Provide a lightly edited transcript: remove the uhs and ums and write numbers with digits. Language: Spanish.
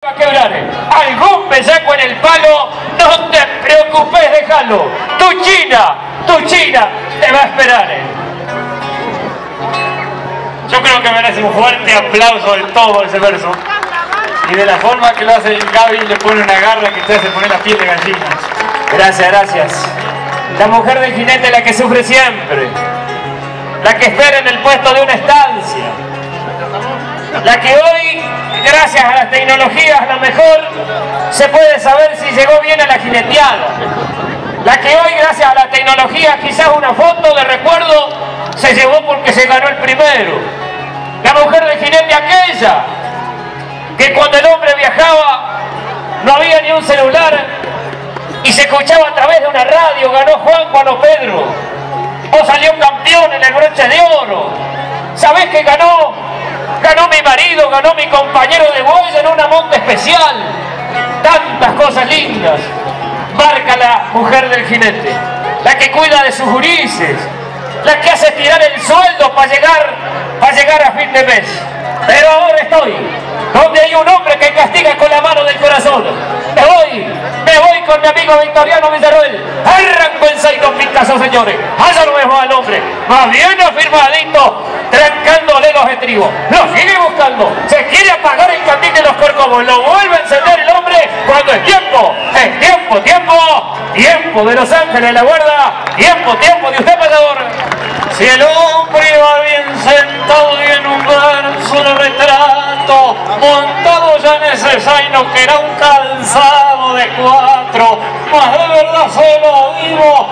Va a quebrar, algún besaco en el palo, no te preocupes, déjalo. Tu China te va a esperar. Yo creo que merece un fuerte aplauso de todo ese verso. Y de la forma que lo hace Gaby, le pone una garra que te hace poner la piel de gallina. Gracias, gracias. La mujer del jinete es la que sufre siempre, la que espera en el puesto de una estancia, la que hoy, gracias a las tecnologías, a lo mejor se puede saber si llegó bien a la jineteada, la que hoy, gracias a la tecnología, quizás una foto de recuerdo se llevó porque se ganó el primero, la mujer del jinete aquella que cuando el hombre viajaba no había ni un celular y se escuchaba a través de una radio, ganó Juan, ganó Pedro, o salió campeón en el broche de oro. ¿Sabés que ganó? Ganó mi marido, ganó mi compañero de boya en una monta especial. Tantas cosas lindas marca la mujer del jinete, la que cuida de sus gurises, la que hace estirar el sueldo para llegar a fin de mes. Pero ahora estoy donde hay un hombre que castiga con la mano del corazón. Me voy con mi amigo Victoriano Villarroel. Arranco en 6-2 picazos, señores. Allá lo vemos al hombre, más bien afirmadito, trancándole los estribos. Lo sigue buscando, se quiere apagar el candil de los corcovos. Lo vuelve a encender el hombre cuando es tiempo. Es tiempo de Los Ángeles, la guarda. Tiempo de usted, pasador. Si el hombre iba bien sentado y en un verso de retrato, montado ya en ese zaino que era un calzado de 4, más de verdad se lo digo.